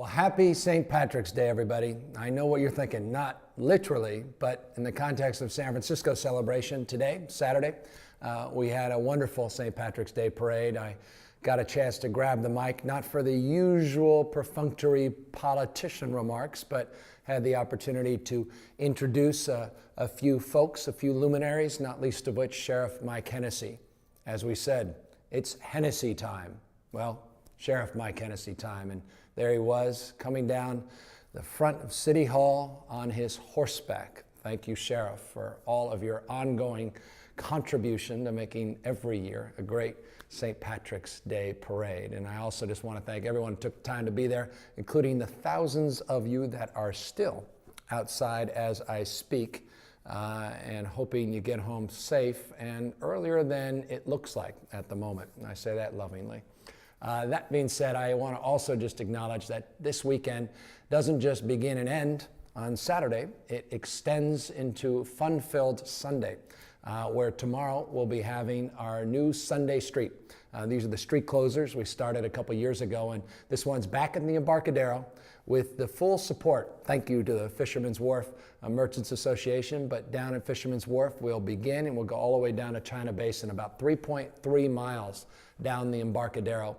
Well, happy St. Patrick's Day, everybody. I know what you're thinking, not literally, but in the context of San Francisco celebration today, Saturday, we had a wonderful St. Patrick's Day parade. I got a chance to grab the mic, not for the usual perfunctory politician remarks, but had the opportunity to introduce a few folks, a few luminaries, not least of which Sheriff Mike Hennessy. As we said, it's Hennessy time. Well, Sheriff Mike Hennessy time, and there he was coming down the front of City Hall on his horseback. Thank you, Sheriff, for all of your ongoing contribution to making every year a great St. Patrick's Day parade. And I also just want to thank everyone who took time to be there, including the thousands of you that are still outside as I speak, and hoping you get home safe and earlier than it looks like at the moment. And I say that lovingly. That being said, I want to also just acknowledge that this weekend doesn't just begin and end on Saturday. It extends into fun-filled Sunday, where tomorrow we'll be having our new Sunday street. These are the street closers we started a couple years ago, and this one's back in the Embarcadero with the full support. Thank you to the Fisherman's Wharf Merchants Association, but down at Fisherman's Wharf we'll begin and we'll go all the way down to China Basin, about 3.3 miles down the Embarcadero.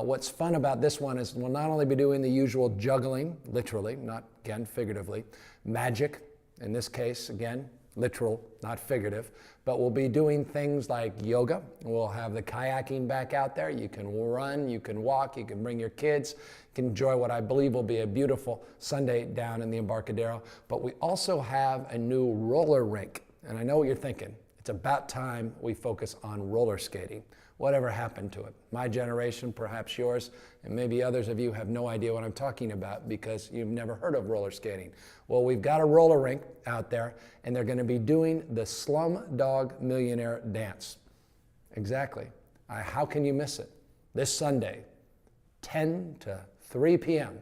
What's fun about this one is we'll not only be doing the usual juggling, literally, not again figuratively, magic, in this case, again, literal, not figurative, but we'll be doing things like yoga. We'll have the kayaking back out there. You can run, you can walk, you can bring your kids, you can enjoy what I believe will be a beautiful Sunday down in the Embarcadero. But we also have a new roller rink. And I know what you're thinking. It's about time we focus on roller skating. Whatever happened to it? My generation, perhaps yours, and maybe others of you have no idea what I'm talking about because you've never heard of roller skating. Well, we've got a roller rink out there, and they're going to be doing the Slumdog Millionaire dance. Exactly. How can you miss it? This Sunday, 10 to 3 p.m.,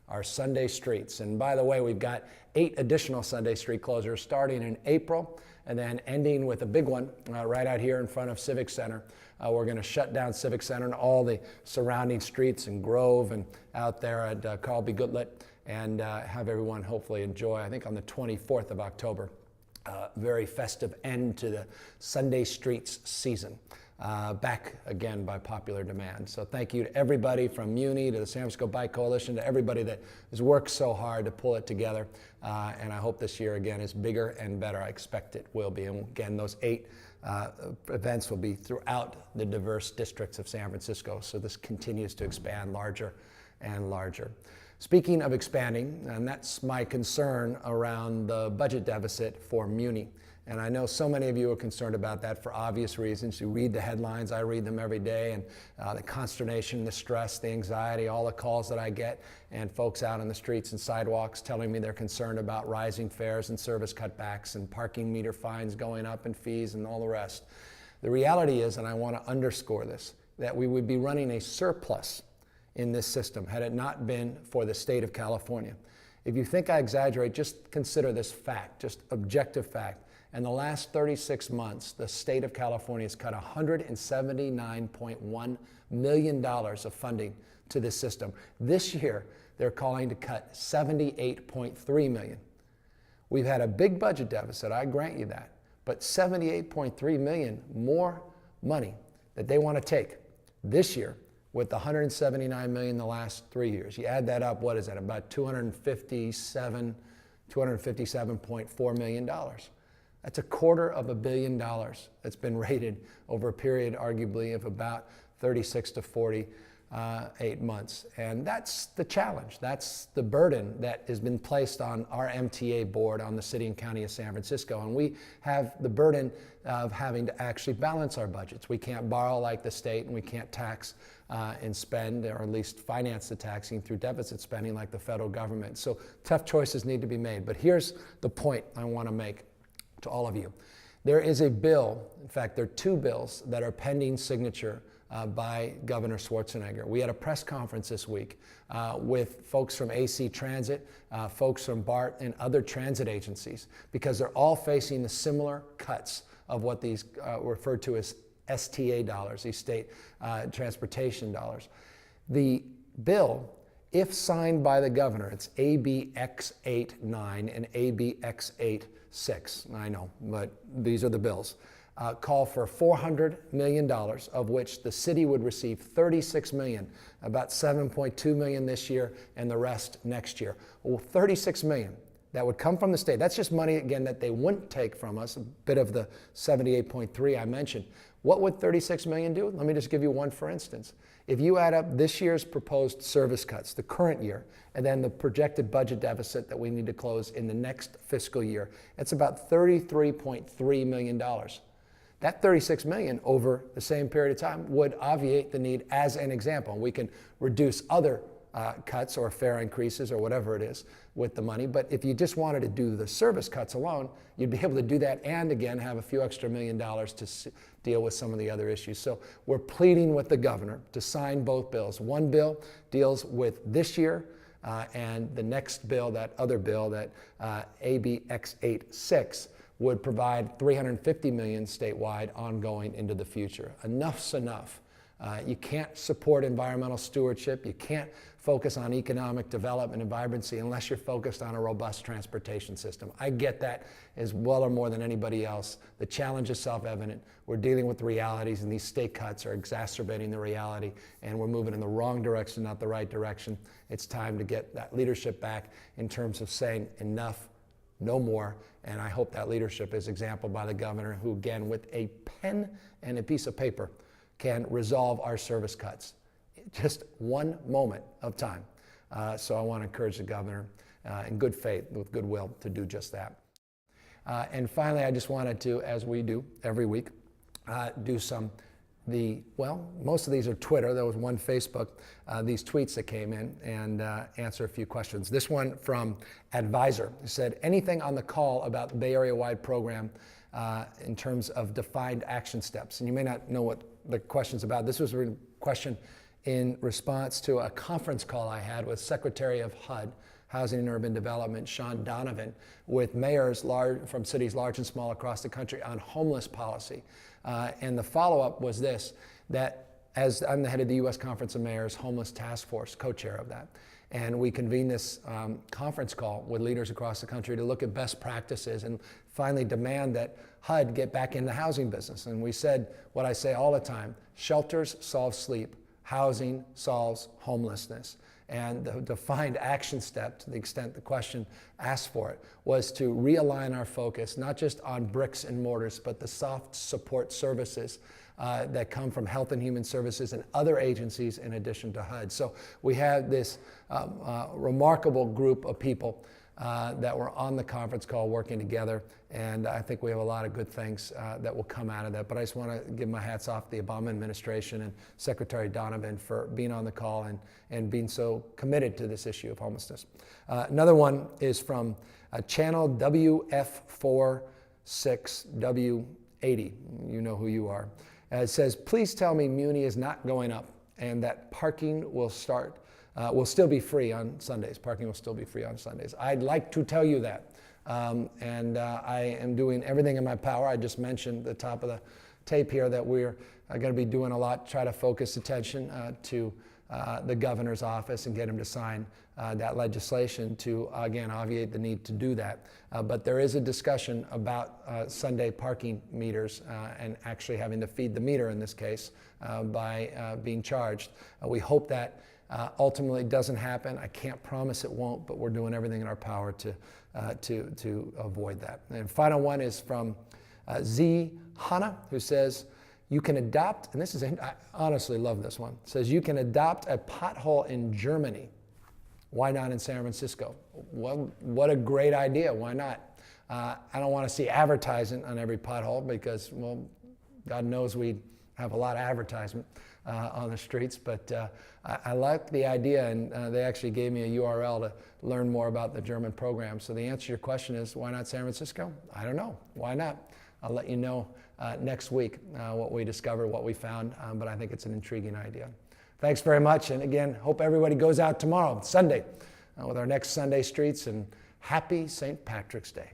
our Sunday streets. And by the way, we've got 8 additional Sunday street closures starting in April and then ending with a big one right out here in front of Civic Center. We're going to shut down Civic Center and all the surrounding streets and Grove and out there at Carl B. Goodlett and have everyone hopefully enjoy, I think on the 24th of October, very festive end to the Sunday Streets season. Back again by popular demand. So thank you to everybody from Muni to the San Francisco Bike Coalition, to everybody that has worked so hard to pull it together. And I hope this year again is bigger and better. I expect it will be. And again, those 8 events will be throughout the diverse districts of San Francisco. So this continues to expand larger and larger. Speaking of expanding, and that's my concern around the budget deficit for Muni. And I know so many of you are concerned about that for obvious reasons. You read the headlines, I read them every day, and the consternation, the stress, the anxiety, all the calls that I get, and folks out on the streets and sidewalks telling me they're concerned about rising fares and service cutbacks and parking meter fines going up and fees and all the rest. The reality is, and I want to underscore this, that we would be running a surplus in this system had it not been for the state of California. If you think I exaggerate, just consider this fact, just objective fact. In the last 36 months, the state of California has cut $179.1 million of funding to this system. This year, they're calling to cut $78.3 million. We've had a big budget deficit, I grant you that, but $78.3 million more money that they want to take this year with the $179 million the last 3 years. You add that up, what is that, about $257.4 million. That's $250 million that's been rated over a period arguably of about 36 to 48 months. And that's the challenge. That's the burden that has been placed on our MTA board, on the city and county of San Francisco. And we have the burden of having to actually balance our budgets. We can't borrow like the state, and we can't tax and spend, or at least finance the taxing through deficit spending like the federal government. So tough choices need to be made. But here's the point I want to make to all of you. There is a bill, in fact, there are 2 bills that are pending signature by Governor Schwarzenegger. We had a press conference this week with folks from AC Transit, folks from BART, and other transit agencies, because they're all facing the similar cuts of what these referred to as STA dollars, these state transportation dollars. The bill if signed by the governor, it's ABX89 and ABX86. I know, but these are the bills. Call for $400 million, of which the city would receive $36 million, about $7.2 million this year, and the rest next year. Well, $36 million. That would come from the state. That's just money, again, that they wouldn't take from us, a bit of the 78.3 I mentioned. What would $36 million do? Let me just give you one for instance. If you add up this year's proposed service cuts, the current year, and then the projected budget deficit that we need to close in the next fiscal year, it's about $33.3 million. That $36 million over the same period of time would obviate the need, as an example. We can reduce other cuts or fare increases or whatever it is with the money. But if you just wanted to do the service cuts alone, you'd be able to do that and again have a few extra $1 million to deal with some of the other issues. So we're pleading with the governor to sign both bills. One bill deals with this year and the next bill, that other bill, that ABX86, would provide $350 million statewide ongoing into the future. Enough's enough. You can't support environmental stewardship. You can't focus on economic development and vibrancy unless you're focused on a robust transportation system. I get that as well or more than anybody else. The challenge is self-evident. We're dealing with the realities, and these state cuts are exacerbating the reality, and we're moving in the wrong direction, not the right direction. It's time to get that leadership back in terms of saying enough, no more, and I hope that leadership is exampled by the governor, who again, with a pen and a piece of paper, can resolve our service cuts. Just one moment of time. So I want to encourage the governor in good faith, with goodwill, to do just that. And finally, I just wanted to, as we do every week, do most of these are Twitter. There was one Facebook, these tweets that came in, and answer a few questions. This one from advsr said, anything on the call about the Bay Area-wide program in terms of defined action steps? And you may not know what the question's about. This was a question in response to a conference call I had with Secretary of HUD, Housing and Urban Development, Sean Donovan, with mayors from cities large and small across the country on homeless policy. And the follow-up was this, that as I'm the head of the U.S. Conference of Mayors Homeless Task Force, co-chair of that, and we convened this conference call with leaders across the country to look at best practices and finally demand that HUD get back in the housing business. And we said what I say all the time, shelters solve sleep, housing solves homelessness. And the defined action step, to the extent the question asked for it, was to realign our focus, not just on bricks and mortars, but the soft support services that come from Health and Human Services and other agencies in addition to HUD. So we had this remarkable group of people that were on the conference call working together, and I think we have a lot of good things that will come out of that. But I just want to give my hats off to the Obama administration and Secretary Donovan for being on the call and being so committed to this issue of homelessness. Another one is from channel WF46W80. You know who you are. It says, please tell me Muni is not going up and that parking will still be free on Sundays. Parking will still be free on Sundays. I'd like to tell you that. I am doing everything in my power. I just mentioned at the top of the tape here that we're going to be doing a lot to try to focus attention to the governor's office and get him to sign that legislation to, again, obviate the need to do that. But there is a discussion about Sunday parking meters and actually having to feed the meter in this case by being charged. We hope that ultimately doesn't happen. I can't promise it won't, but we're doing everything in our power to avoid that. And final one is from zhanna, who says, you can adopt, and I honestly love this one, says you can adopt a pothole in Germany. Why not in San Francisco? Well, what a great idea. Why not? I don't want to see advertising on every pothole because, well, God knows we have a lot of advertisement on the streets, but I like the idea, and they actually gave me a URL to learn more about the German program. So the answer to your question is, why not San Francisco? I don't know. Why not? I'll let you know next week what we discovered, what we found, but I think it's an intriguing idea. Thanks very much, and again, hope everybody goes out tomorrow, Sunday, with our next Sunday Streets, and happy St. Patrick's Day.